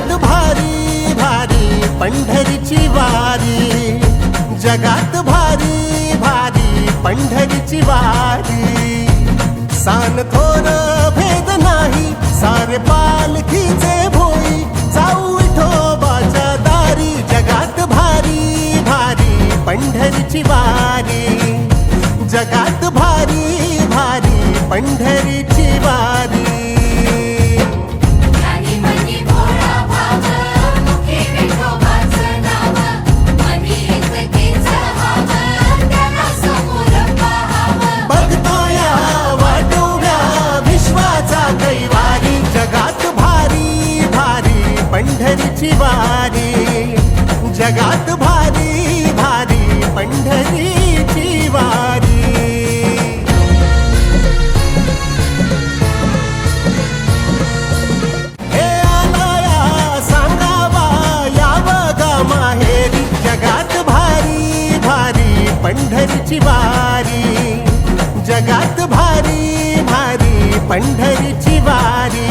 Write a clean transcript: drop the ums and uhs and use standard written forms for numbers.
जगात भारी भारी पंढरीची वारी, जगात भारी भारी पंढरीची वारी। सान थोर भेद नाही, सारे पालखीचे भोई, जाऊ विठोबाच्या दारी। जगात भारी भारी पंढरीची वारी, जगात भारी भारी पंढरीची वारी। पंढरीची वारी, जगात भारी भारी पंढरीची वारी। हे आलाया सांगावा यावगा माहेरी, जगात भारी भारी पंढरीची वारी, जगात भारी भारी पंढरीची वारी।